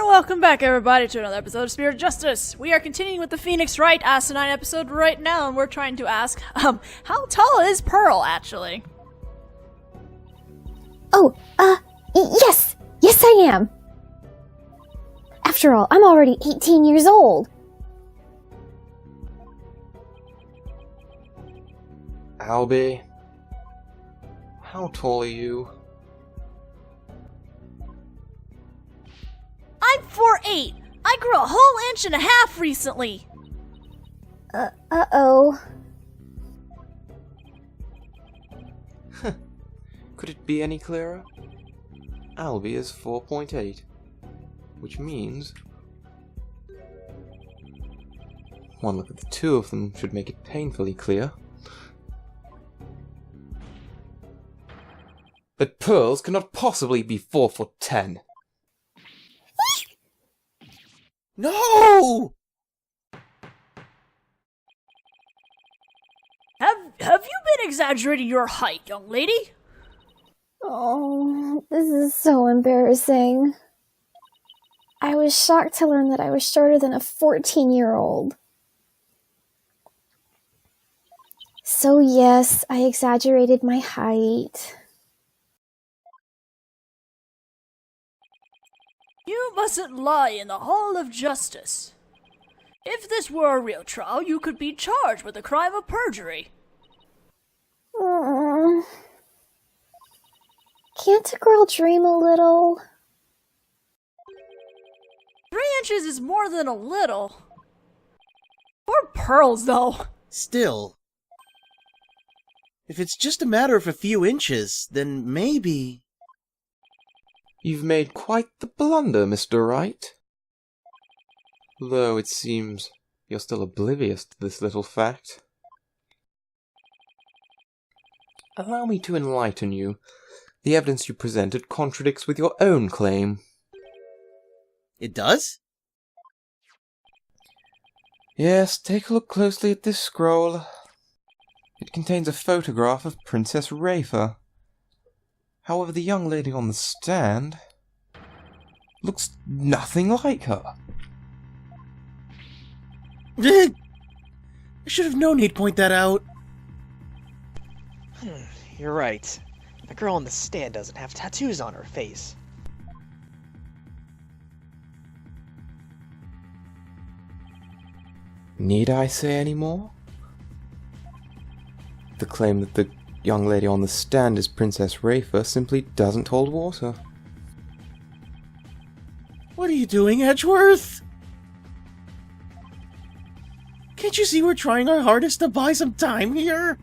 And welcome back, everybody, to another episode of Spirit Justice. We are continuing with the Phoenix Wright Asinine episode right now, and we're trying to ask, how tall is Pearl, actually? Yes! Yes, I am! After all, I'm already 18 years old. Albie, how tall are you? I'm 4'8". I grew a whole inch and a half recently. Uh-oh. Could it be any clearer? Albie is 4.8, which means one look at the two of them should make it painfully clear. But Pearls cannot possibly be 4'10". No! Have you been exaggerating your height, young lady? Oh, this is so embarrassing. I was shocked to learn that I was shorter than a 14-year-old. So yes, I exaggerated my height. You mustn't lie in the Hall of Justice. If this were a real trial, you could be charged with the crime of perjury. Can't a girl dream a little? 3 inches is more than a little. Poor Pearls, though. Still. If it's just a matter of a few inches, then maybe... You've made quite the blunder, Mr. Wright. Though it seems you're still oblivious to this little fact. Allow me to enlighten you. The evidence you presented contradicts with your own claim. It does? Yes, take a look closely at this scroll. It contains a photograph of Princess Rafer. However, the young lady on the stand looks nothing like her. I should have known he'd point that out. You're right. The girl on the stand doesn't have tattoos on her face. Need I say any more? The claim that the young lady on the stand is Princess Rafer simply doesn't hold water. What are you doing, Edgeworth? Can't you see we're trying our hardest to buy some time here?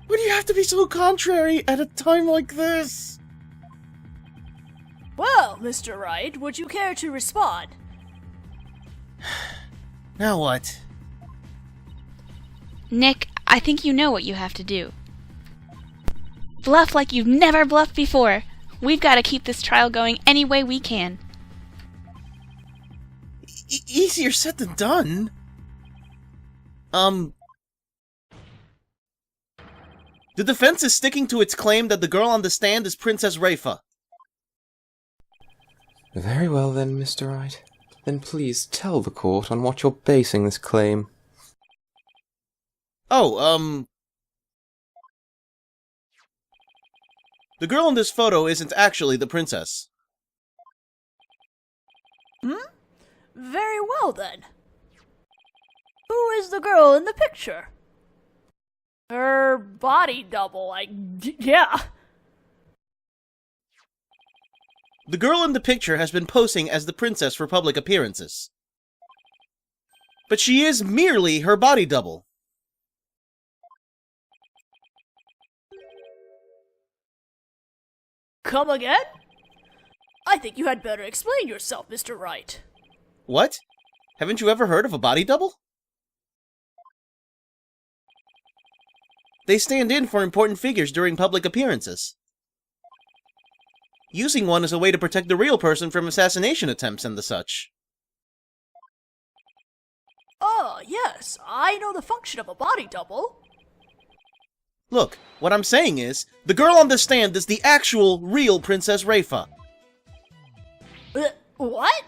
Why do you have to be so contrary at a time like this? Well, Mr. Wright, would you care to respond? Now what? Nick, I think you know what you have to do. Bluff like you've never bluffed before. We've got to keep this trial going any way we can. Easier said than done. The defense is sticking to its claim that the girl on the stand is Princess Rafer. Very well then, Mr. Wright. Then please tell the court on what you're basing this claim. The girl in this photo isn't actually the princess. Very well, then. Who is the girl in the picture? Her body double, yeah. The girl in the picture has been posing as the princess for public appearances. But she is merely her body double. Come again? I think you had better explain yourself, Mr. Wright. What? Haven't you ever heard of a body double? They stand in for important figures during public appearances. Using one is a way to protect the real person from assassination attempts and the such. Oh, yes, I know the function of a body double. Look, what I'm saying is, the girl on the stand is the actual, real Princess Rafer. What?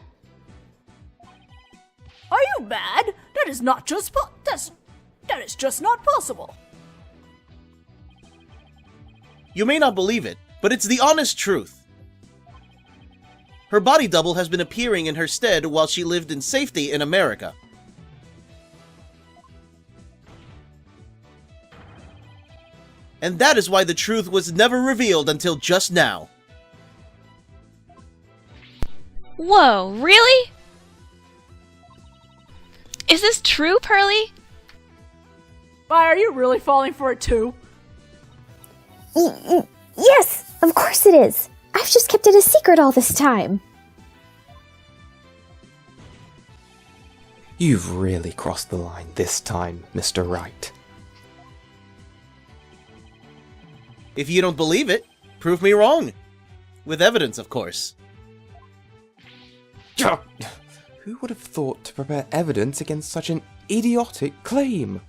Are you mad? That is not just that is just not possible. You may not believe it, but it's the honest truth. Her body double has been appearing in her stead while she lived in safety in America. And that is why the truth was never revealed until just now. Whoa, really? Is this true, Pearly? Why, are you really falling for it too? Yes, of course it is. I've just kept it a secret all this time. You've really crossed the line this time, Mr. Wright. If you don't believe it, prove me wrong. With evidence, of course. Who would have thought to prepare evidence against such an idiotic claim?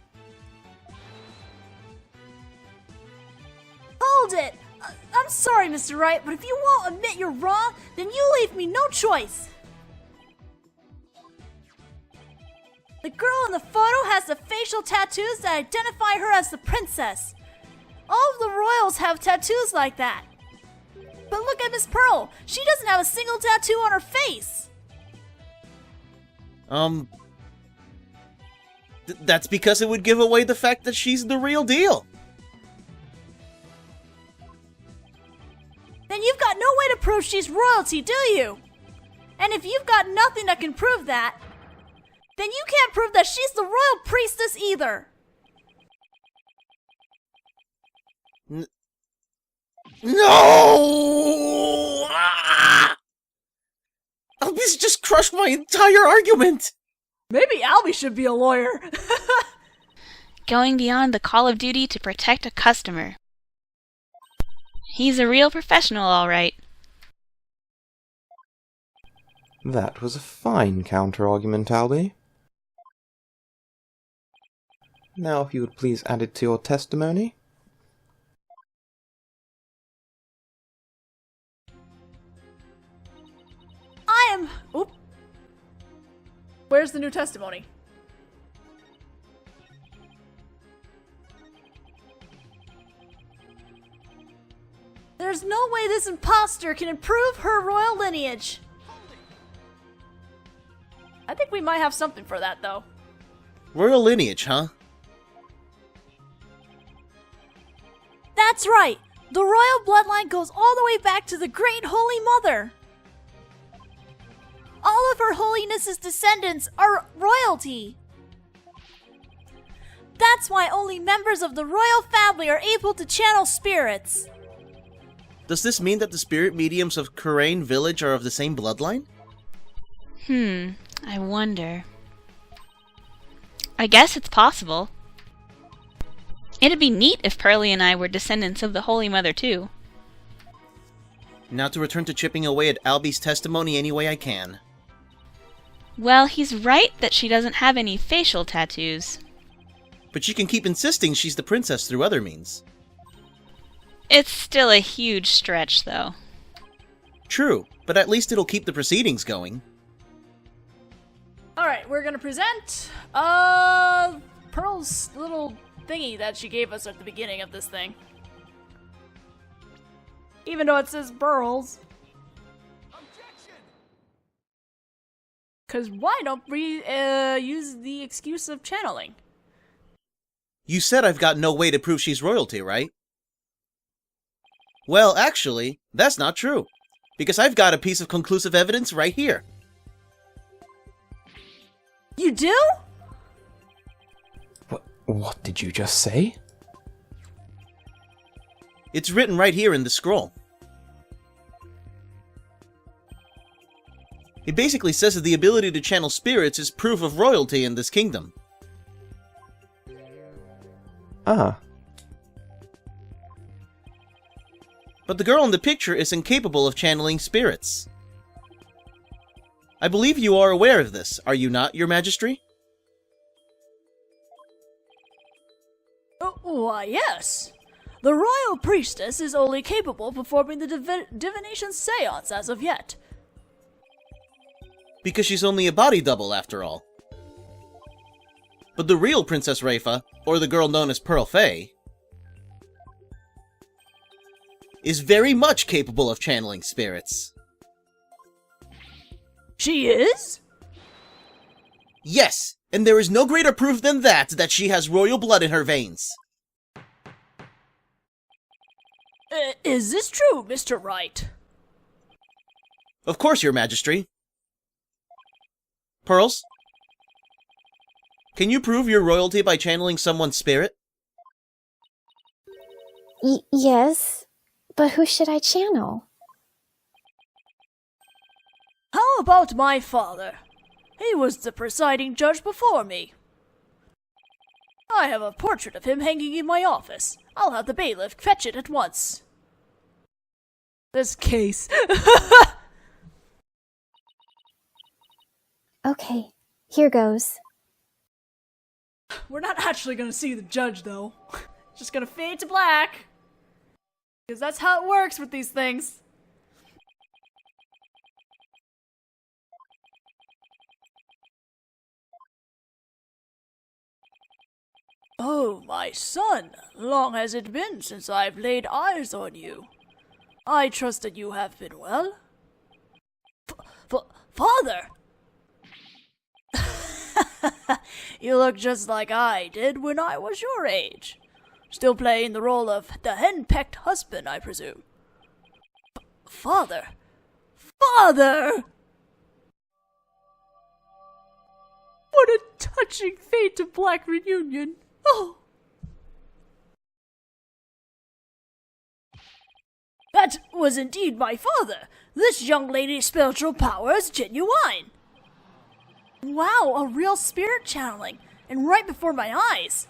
Hold it! I'm sorry, Mr. Wright, but if you won't admit you're wrong, then you leave me no choice. The girl in the photo has the facial tattoos that identify her as the princess. All of the royals have tattoos like that. But look at Miss Pearl. She doesn't have a single tattoo on her face. That's because it would give away the fact that she's the real deal. Then you've got no way to prove she's royalty, do you? And if you've got nothing that can prove that, then you can't prove that she's the royal priestess either. No! This just crushed my entire argument! Maybe Albie should be a lawyer. Going beyond the call of duty to protect a customer. He's a real professional, all right. That was a fine counter-argument, Albie. Now if you would please add it to your testimony. Oop. Where's the new testimony? There's no way this imposter can improve her royal lineage. I think we might have something for that, though. Royal lineage, huh? That's right! The royal bloodline goes all the way back to the Great Holy Mother! All of Her Holiness's descendants are royalty! That's why only members of the royal family are able to channel spirits. Does this mean that the spirit mediums of Kurain Village are of the same bloodline? I wonder. I guess it's possible. It'd be neat if Pearly and I were descendants of the Holy Mother, too. Now to return to chipping away at Albie's testimony any way I can. Well, he's right that she doesn't have any facial tattoos. But she can keep insisting she's the princess through other means. It's still a huge stretch, though. True, but at least it'll keep the proceedings going. Alright, we're gonna present, Pearl's little thingy that she gave us at the beginning of this thing. Even though it says Pearls. Cause why don't we, use the excuse of channeling? You said I've got no way to prove she's royalty, right? Well, actually, that's not true. Because I've got a piece of conclusive evidence right here. You do? What did you just say? It's written right here in the scroll. It basically says that the ability to channel spirits is proof of royalty in this kingdom. Ah. But the girl in the picture is incapable of channeling spirits. I believe you are aware of this, are you not, Your Majesty? Why, yes. The royal priestess is only capable of performing the divination seance as of yet. because she's only a body double after all. But the real Princess Rafa, or the girl known as Pearl Faye, is very much capable of channeling spirits. She is? Yes, and there is no greater proof than that she has royal blood in her veins. Is this true, Mr. Wright? Of course, Your Majesty. Pearls? Can you prove your royalty by channeling someone's spirit? Yes, but who should I channel? How about my father? He was the presiding judge before me. I have a portrait of him hanging in my office. I'll have the bailiff fetch it at once. This case. Okay, here goes. We're not actually gonna see the judge, though. Just gonna fade to black. Because that's how it works with these things. Oh, my son, long has it been since I've laid eyes on you. I trust that you have been well? Father! You look just like I did when I was your age. Still playing the role of the henpecked husband, I presume. Father! Father! What a touching fade to black reunion. Oh! That was indeed my father. This young lady's spiritual power is genuine. Wow, a real spirit channeling, and right before my eyes.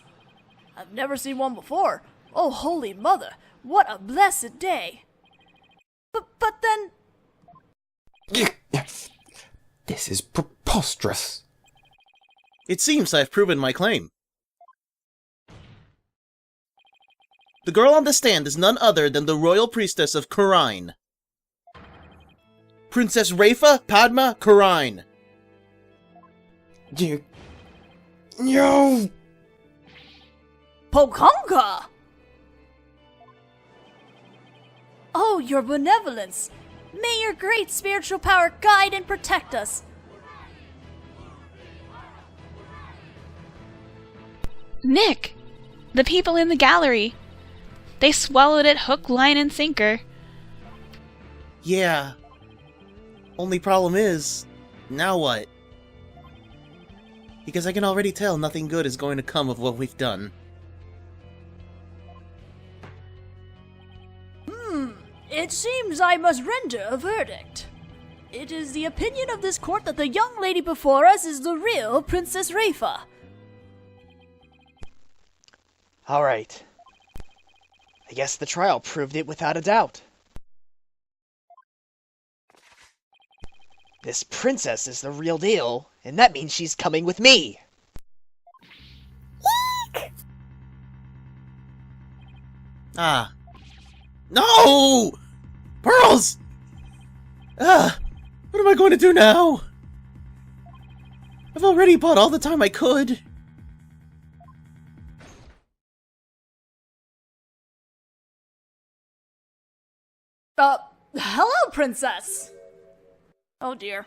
I've never seen one before. Oh, Holy Mother, what a blessed day. But then... This is preposterous. It seems I've proven my claim. The girl on the stand is none other than the royal priestess of Kurine. Princess Rafa Padma Kurine. You... No! Pokonka! Oh, your benevolence! May your great spiritual power guide and protect us. Nick! The people in the gallery. They swallowed it hook, line, and sinker. Yeah. Only problem is, now what? Because I can already tell nothing good is going to come of what we've done. It seems I must render a verdict. It is the opinion of this court that the young lady before us is the real Princess Rafa. Alright. I guess the trial proved it without a doubt. This princess is the real deal, and that means she's coming with me! Eek! Ah. No! Pearls! Ah! What am I going to do now? I've already bought all the time I could. Hello, Princess! Oh dear.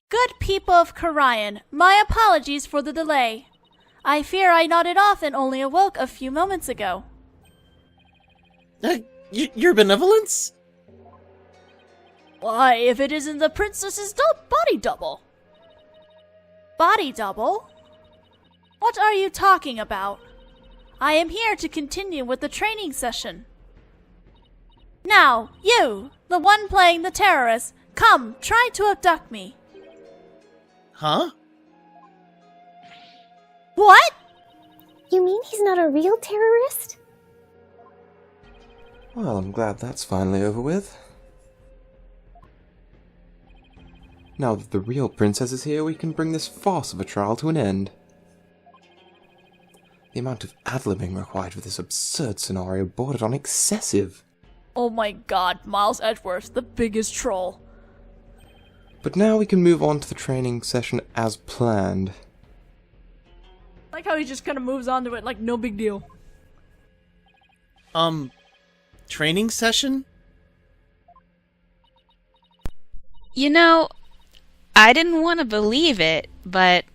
Good people of Karayan, my apologies for the delay. I fear I nodded off and only awoke a few moments ago. Your benevolence? Why, if it isn't the princess's body double. Body double? What are you talking about? I am here to continue with the training session. Now, you, the one playing the terrorist, come, try to abduct me. Huh? What? You mean he's not a real terrorist? Well, I'm glad that's finally over with. Now that the real princess is here, we can bring this farce of a trial to an end. The amount of ad-libbing required for this absurd scenario bordered on excessive. Oh my god, Miles Edgeworth, the biggest troll. But now we can move on to the training session as planned. I like how he just kind of moves on to it like no big deal. Training session? You know, I didn't want to believe it, but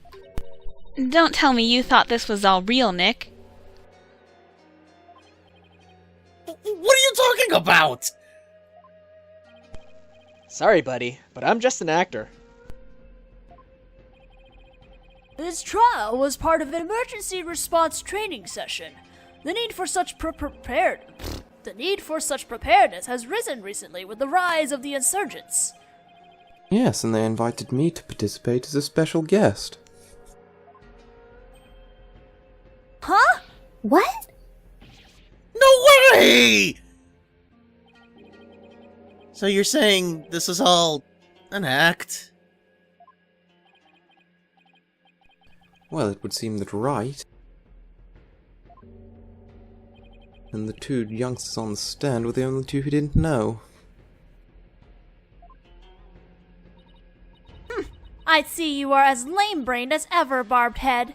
don't tell me you thought this was all real, Nick. What are you talking about? Sorry, buddy, but I'm just an actor. This trial was part of an emergency response training session. The need for such preparedness has risen recently with the rise of the insurgents. Yes, and they invited me to participate as a special guest. Huh? What? No way! So you're saying this is all an act? Well, it would seem that Wright and the two youngsters on the stand were the only two who didn't know. I see you are as lame-brained as ever, Barbed Head.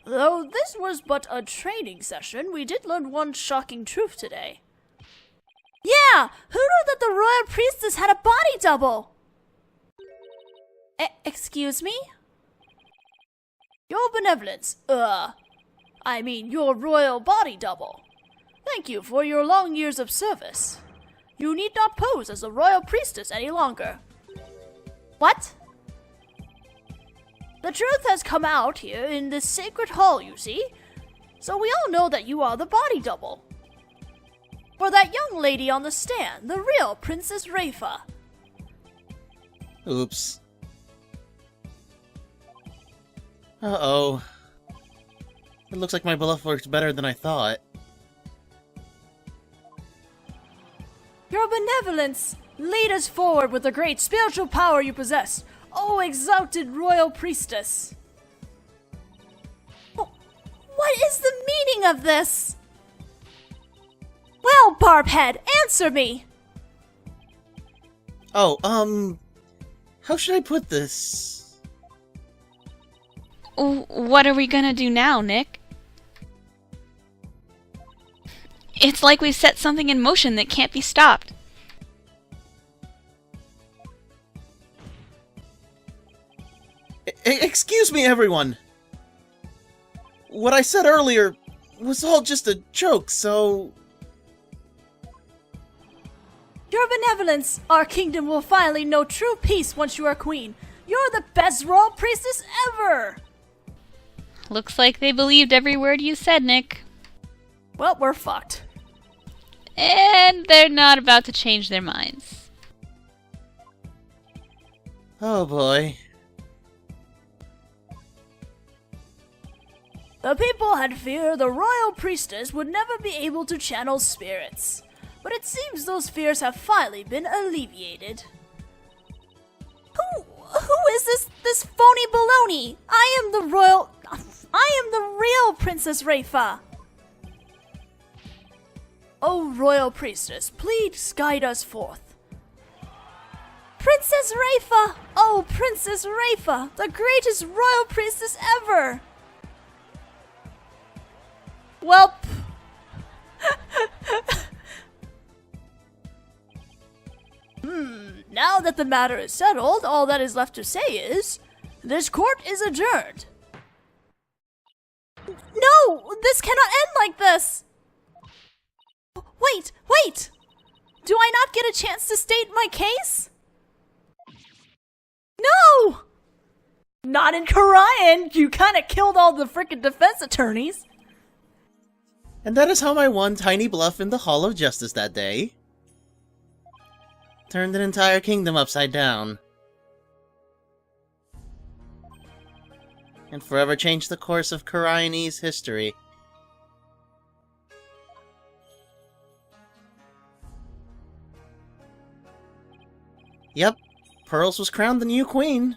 Though this was but a training session, we did learn one shocking truth today. Yeah! Who knew that the Royal Priestess had a body double? Excuse me? Your benevolence, I mean your royal body double. Thank you for your long years of service. You need not pose as a Royal Priestess any longer. What? The truth has come out here in this sacred hall, you see. So we all know that you are the body double. For that young lady on the stand, the real Princess Rafa. Oops. Uh-oh. It looks like my bluff works better than I thought. Your benevolence, lead us forward with the great spiritual power you possess, O exalted Royal Priestess. What is the meaning of this? Well, Barbhead, answer me! Oh, how should I put this? What are we gonna do now, Nick? It's like we've set something in motion that can't be stopped. Excuse me, everyone! What I said earlier was all just a joke, so... Your benevolence, our kingdom will finally know true peace once you are queen. You're the best royal priestess ever! Looks like they believed every word you said, Nick. Well, we're fucked. And they're not about to change their minds. Oh boy. The people had feared the royal priestess would never be able to channel spirits. But it seems those fears have finally been alleviated. Who is this phony baloney? I am the real Princess Rafa. Oh, royal priestess, please guide us forth. Princess Rafa! Oh, Princess Rafa, the greatest royal priestess ever! Welp. Now that the matter is settled, all that is left to say is, this court is adjourned. No! This cannot end like this! Wait! Do I not get a chance to state my case? No! Not in Korean! You kinda killed all the frickin' defense attorneys! And that is how my one tiny bluff in the Hall of Justice that day turned an entire kingdom upside down. And forever changed the course of Koreanese history. Yep, Pearls was crowned the new queen.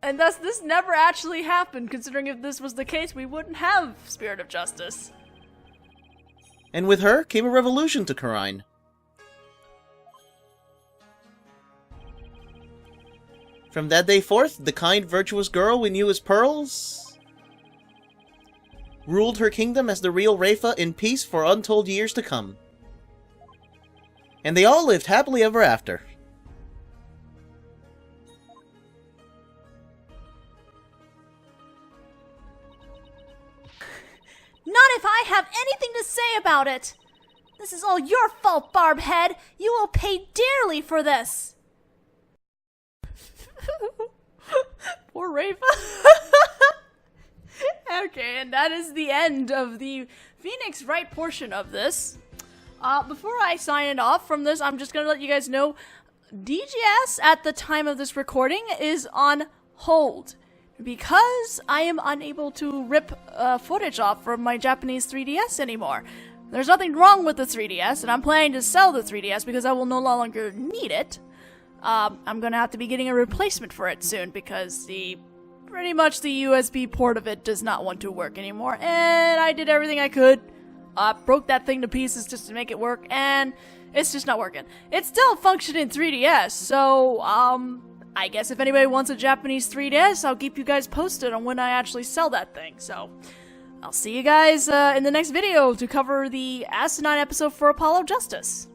And thus, this never actually happened, considering if this was the case, we wouldn't have Spirit of Justice. And with her came a revolution to Korine. From that day forth, the kind, virtuous girl we knew as Pearls ruled her kingdom as the real Rafa in peace for untold years to come. And they all lived happily ever after. Not if I have anything to say about it! This is all your fault, Barbhead! You will pay dearly for this! Poor Rafa. Okay, and that is the end of the Phoenix Wright portion of this. Before I sign it off from this, I'm just gonna let you guys know DGS at the time of this recording is on hold because I am unable to rip footage off from my Japanese 3DS anymore. There's nothing wrong with the 3DS, and I'm planning to sell the 3DS because I will no longer need it. I'm gonna have to be getting a replacement for it soon because pretty much the USB port of it does not want to work anymore, and I did everything I could. Broke that thing to pieces just to make it work, and it's just not working. It's still functioning 3DS, so, I guess if anybody wants a Japanese 3DS, I'll keep you guys posted on when I actually sell that thing, so I'll see you guys in the next video to cover the Asinine episode for Apollo Justice.